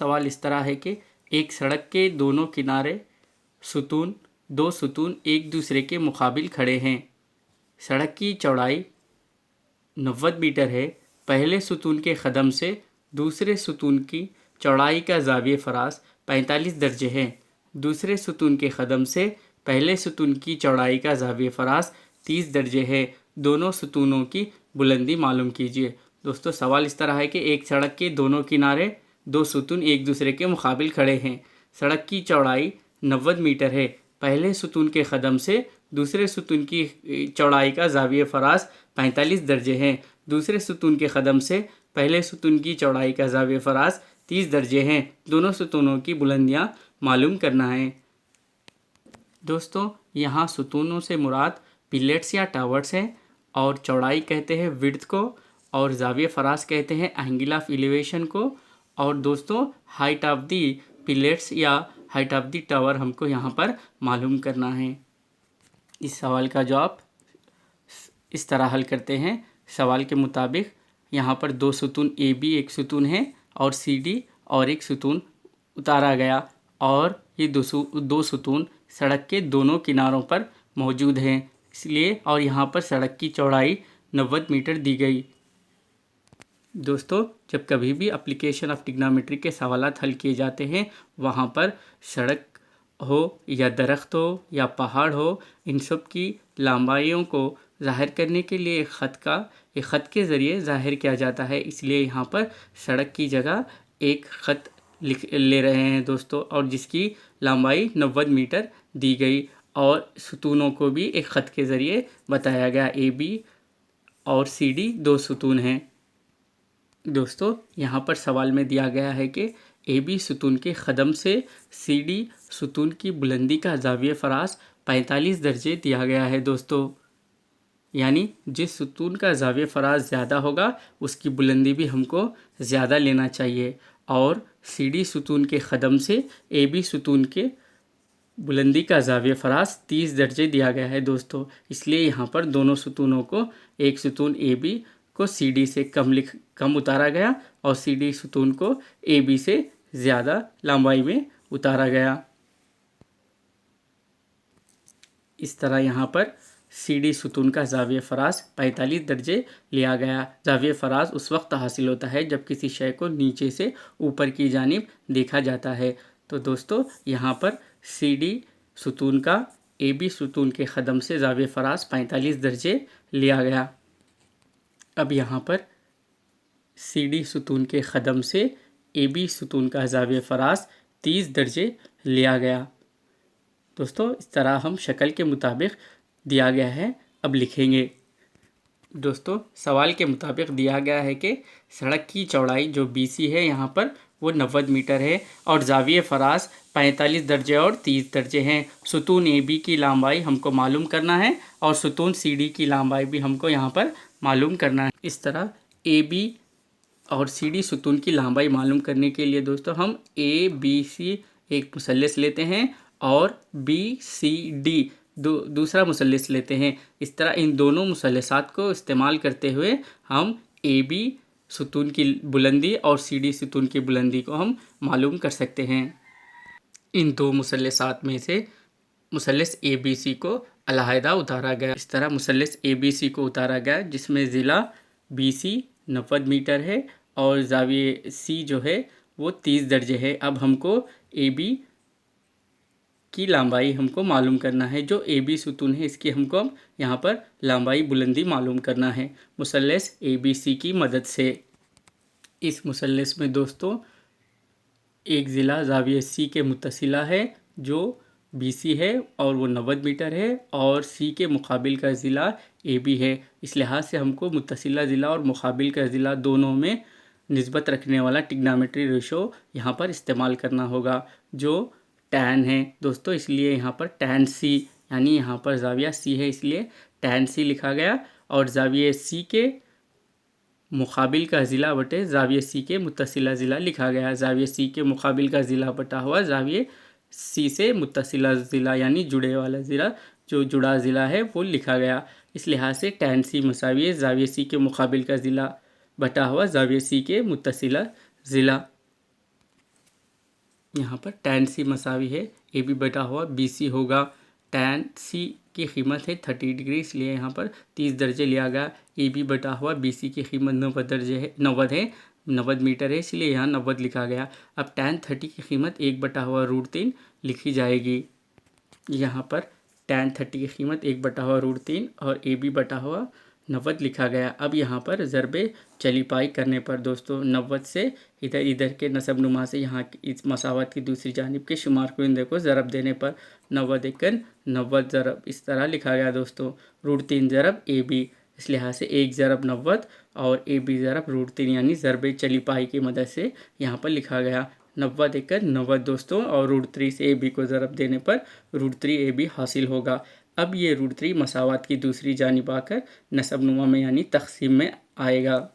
सवाल इस तरह है कि एक सड़क के दोनों किनारे दो सुतून एक दूसरे के मुकाबिल खड़े हैं। सड़क की चौड़ाई 90 मीटर है। पहले सुतून के कदम से दूसरे सुतून की चौड़ाई का ज़ाविये फ़रास 45 दर्जे है। दूसरे सुतून के कदम से पहले सुतून की चौड़ाई का ज़ाविये फ़रास 30 दर्जे है। दोनों सुतूनों की बुलंदी मालूम कीजिए। दोस्तों सवाल इस तरह है कि एक सड़क के दोनों किनारे दो सुतून एक दूसरे के मुकाबिल खड़े हैं। सड़क की चौड़ाई 90 मीटर है। पहले सुतून के कदम से दूसरे सुतून की चौड़ाई का ज़ाविये फ़रास 45 दर्जे हैं। दूसरे सुतून के कदम से पहले सुतून की चौड़ाई का ज़ाविये फ़रास 30 दर्जे हैं। दोनों सुतूनों की बुलंदियाँ मालूम करना है। दोस्तों यहाँ सुतूनों से मुराद पिलेट्स या टावर्स हैं, और चौड़ाई कहते हैं विड्थ को, और ज़ाविये फ़रास कहते हैं एंगल ऑफ एलिवेशन को, और दोस्तों हाइट ऑफ दी पिलेट्स या हाइट ऑफ दी टावर हमको यहाँ पर मालूम करना है। इस सवाल का जवाब इस तरह हल करते हैं। सवाल के मुताबिक यहाँ पर दो सुतून ए बी एक सुतून है और सी डी और एक सुतून उतारा गया, और ये दो सुतून सड़क के दोनों किनारों पर मौजूद हैं इसलिए, और यहाँ पर सड़क की चौड़ाई 90 मीटर दी गई। दोस्तों जब कभी भी एप्लीकेशन ऑफ ट्रिग्नोमेट्री के सवालात हल किए जाते हैं, वहाँ पर सड़क हो या दरख्त हो या पहाड़ हो, इन सब की लंबाइयों को ज़ाहिर करने के लिए एक ख़त के ज़रिए ज़ाहिर किया जाता है। इसलिए यहाँ पर सड़क की जगह एक ख़त ले रहे हैं दोस्तों, और जिसकी लंबाई 90 मीटर दी गई, और सुतूनों को भी एक ख़त के ज़रिए बताया गया। ए बी और सी डी दो सुतून हैं। दोस्तों यहाँ पर सवाल में दिया गया है कि ए बी सुतून के कदम से सी डी सुतून की बुलंदी का ज़ाविये फ़रास 45 दर्जे दिया गया है। दोस्तों यानी जिस सुतून का ज़ाविये फ़रास ज़्यादा होगा उसकी बुलंदी भी हमको ज़्यादा लेना चाहिए, और सी डी सुतून के कदम से ए बी सुतून के बुलंदी का ज़ाविये फ़रास 30 दर्जे दिया गया है। दोस्तों इसलिए यहाँ पर दोनों सुतूनों को, एक सुतून ए बी को सी डी से कम उतारा गया, और सी डी सुतून को ए बी से ज़्यादा लंबाई में उतारा गया। इस तरह यहाँ पर सी डी सुतून का ज़ाविये फ़रास 45 दर्जे लिया गया। ज़ाविये फ़रास उस वक्त हासिल होता है जब किसी शय को नीचे से ऊपर की जानिब देखा जाता है। तो दोस्तों यहाँ पर सी डी सुतून का ए बी सुतून के कदम से ज़ाविये फ़रास 45 दर्जे लिया गया। अब यहाँ पर सी डी सुतून के कदम से ए बी सुतून का ज़ाविये फ़रास 30 दर्जे लिया गया। दोस्तों इस तरह हम शक्ल के मुताबिक दिया गया है, अब लिखेंगे। दोस्तों सवाल के मुताबिक दिया गया है कि सड़क की चौड़ाई जो बी सी है यहाँ पर वो 90 मीटर है, और ज़ाविये फ़रास 45 दर्जे और 30 दर्जे हैं। सुतून ए बी की लंबाई हमको मालूम करना है, और सुतून सी डी की लंबाई भी हमको यहाँ पर मालूम करना है। इस तरह ए बी और सी डी सुतून की लंबाई मालूम करने के लिए दोस्तों हम ए बी सी एक मुसल्लस लेते हैं, और बी सी डी दूसरा मुसल्लस लेते हैं। इस तरह इन दोनों मुसल्लसात को इस्तेमाल करते हुए हम ए बी सुतून की बुलंदी और सी डी सुतून की बुलंदी को हम मालूम कर सकते हैं। इन दो मुसल्लसात में से मुसल्लस ए बी सी को अलहदा उतारा गया। इस तरह मुसल्लस ए बी सी को उतारा गया, जिसमें ज़िला बी सी 90 मीटर है और ज़ाविये सी जो है वो 30 दर्जे है। अब हमको ए बी की लंबाई हमको मालूम करना है। जो ए बी सुतून है इसकी हमको यहाँ पर लंबाई बुलंदी मालूम करना है मुसल्लस ए बी सी की मदद से। इस मुसल्लस में दोस्तों एक ज़िला ज़ाविये सी के मुत्तसिला है जो बी सी है और वो 90 मीटर है, और सी के मुकाबिल का ज़िला ए बी है। इस लिहाज से हमको मुत्तसिला ज़िला और मुकाबिल का ज़िला दोनों में निस्बत रखने वाला ट्रिग्नोमेट्री रेशो यहाँ पर इस्तेमाल करना होगा जो टैन है दोस्तों। इसलिए यहाँ पर टैन सी, यानी यहाँ पर ज़ाविया सी है इसलिए टैन सी लिखा गया, और ज़ाविये सी के मुकाबिल का ज़िला बटे ज़ाविये सी के मुत्तसिला ज़िला लिखा गया। ज़ाविये सी के मुकाबिल का ज़िला बटा हुआ ज़ाविये सी से मुत्तसिला ज़िला, यानी जुड़े वाला ज़िला, जो जुड़ा ज़िला है वो लिखा गया। इस लिहाज से टैन सी मसावी ज़ाविये सी के मुकाबिल का ज़िला बटा हुआ ज़ाविये सी के मुत्तसिला ज़िला। यहाँ पर tan C मसावी है AB बटा हुआ BC होगा। tan C की कीमत है 30 डिग्री, इसलिए यहाँ पर 30 दर्जे लिया गया। AB बटा हुआ BC की कीमत 90 दर्जे है, 90 मीटर है, इसलिए यहाँ 90 लिखा गया। अब tan 30 की कीमत 1/√3 लिखी जाएगी। यहाँ पर tan 30 की कीमत 1/√3 और AB बटा हुआ 90 लिखा गया। अब यहाँ पर ज़रबे चली पाई करने पर दोस्तों 90 से इधर के नसब नुमा से यहाँ इस मसावत की दूसरी जानिब के शुमार कुंदे को ज़रब देने पर 90 एकन 90 ज़रब इस तरह लिखा गया दोस्तों। √3 ज़रब AB, इस लिहाज से 1 ज़रब 90 और AB ज़रब √3 यानी ज़रबे चली पाई की मदद से यहाँ पर लिखा गया। 90 एकन 90 दोस्तों और √3 से AB को ज़रब देने पर √3 AB हासिल होगा। अब ये √3 मसावत की दूसरी जानिब आकर नसब नुमा में यानी तक़सीम में आएगा।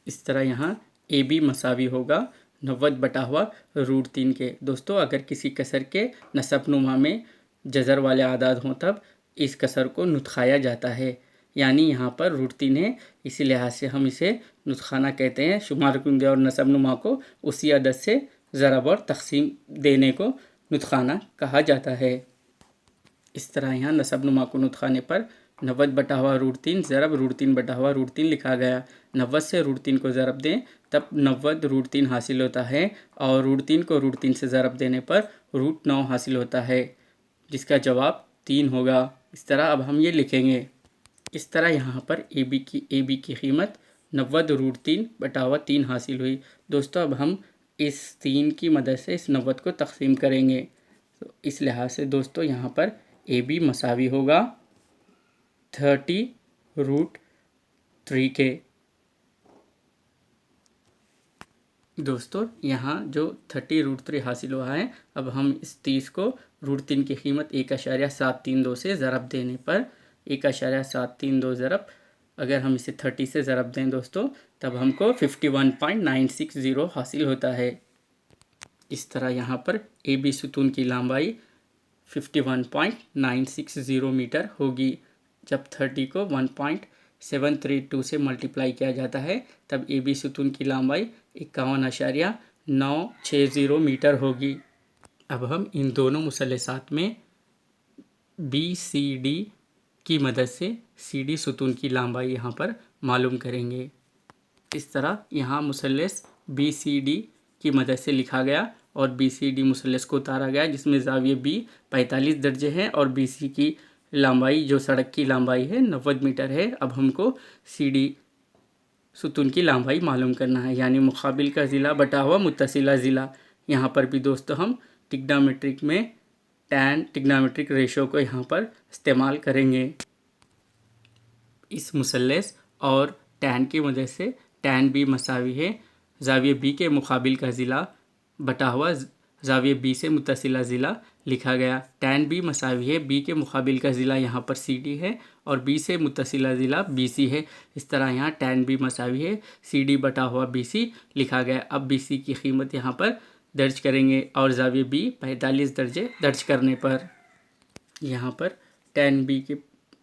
इस तरह यहाँ AB मसावी होगा 90/√3 के। दोस्तों अगर किसी कसर के नसब नुमा में जज़र वाले आदाद हों तब इस कसर को नुतखाया जाता है, यानी यहाँ पर √3 है, इसी लिहाज से हम इसे नुतखाना कहते हैं। शुमार कुंदे और नसब नुमा को उसी अदद से ज़रब और तक़सीम देने को नुतखाना कहा जाता है। इस तरह यहाँ नसब नुमा को नुतखाने पर 90/√3 ज़रब √3/√3 लिखा गया। 90 से √3 को ज़रब दें तब 90 √3 हासिल होता है और √3 को √3 से ज़रब देने पर √9 हासिल होता है, जिसका जवाब 3 होगा। इस तरह अब हम ये लिखेंगे। इस तरह यहाँ पर AB की कीमत 90 √3/3 हासिल हुई। दोस्तों अब हम इस 3 की मदद से इस 90 को तक़सीम करेंगे, तो इस लिहाज से दोस्तों यहाँ पर AB मसावी होगा 30√3 के। दोस्तों यहाँ जो 30√3 हासिल हुआ है, अब हम इस 30 को √3 की कीमत 1.732 से ज़रब देने पर 1.732 ज़रब, अगर हम इसे 30 से ज़रब दें दोस्तों तब हमको 51.960 हासिल होता है। इस तरह यहाँ पर AB सुतून की लंबाई 51.960 मीटर होगी। जब 30 को 1.732 से मल्टीप्लाई किया जाता है तब AB सुतून की लंबाई 51.960 मीटर होगी। अब हम इन दोनों मुसल्लसात में BCD की मदद से CD सुतून की लंबाई यहाँ पर मालूम करेंगे। इस तरह यहाँ मुसल्लस BCD की मदद से लिखा गया और BCD मुसल्लस को उतारा गया, जिसमें ज़ाविये B 45 दर्जे हैं और BC की लंबाई जो सड़क की लंबाई है 90 मीटर है। अब हमको CD सुतून की लंबाई मालूम करना है, यानी मुकाबिल का ज़िला बटा हुआ मुत्तसिला ज़िला। यहाँ पर भी दोस्तों हम टिग्नामेट्रिक में tan टिग्नामेट्रिक रेशो को यहाँ पर इस्तेमाल करेंगे। इस मुसल्लस और tan की वजह से tan B मसावी है ज़ाविये B के मुकाबिल का ज़िला बटा हुआ ज़ाविये B से मुत्तसिला ज़िला लिखा गया। tan B मसावी है B के मुकाबिल का ज़िला यहाँ पर CD है और B से मुत्तसिला ज़िला BC है। इस तरह यहाँ tan B मसावी है CD बटा हुआ BC लिखा गया। अब BC की कीमत यहाँ पर दर्ज करेंगे और ज़ाविये B 45 दर्जे दर्ज करने पर यहाँ पर tan B की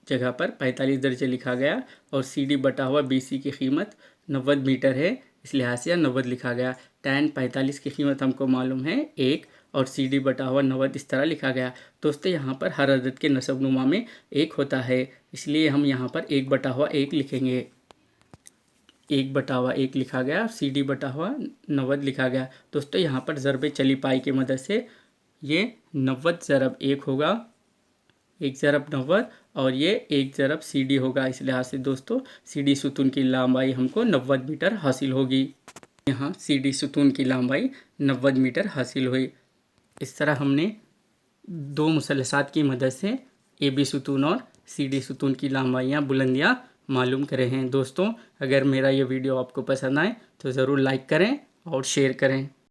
जगह पर 45 दर्जे लिखा गया और CD बटा हुआ BC की कीमत 90 मीटर है, इस लिहाज से 90 लिखा गया। tan 45 की कीमत हमको मालूम है 1 और CD बटा हुआ 90 इस तरह लिखा गया। दोस्तों यहाँ पर हर अदद के नसब नुमा में 1 होता है, इसलिए हम यहाँ पर 1/1 लिखेंगे। 1/1 लिखा गया, CD बटा हुआ 90 लिखा गया। दोस्तों यहाँ पर ज़रबे चली पाई की मदद से ये 90 ज़रब 1 होगा, 1 ज़रब 90 और ये 1 ज़रब CD होगा। इस लिहाज से दोस्तों CD सुतून की लंबाई हमको 90 मीटर हासिल होगी। यहाँ CD सुतून की लंबाई 90 मीटर हासिल हुई। इस तरह हमने दो मुसल्लसात की मदद से AB सुतून और CD सुतून की लंबाइयाँ बुलंदियाँ मालूम करे हैं। दोस्तों अगर मेरा ये वीडियो आपको पसंद आए तो ज़रूर लाइक करें और शेयर करें।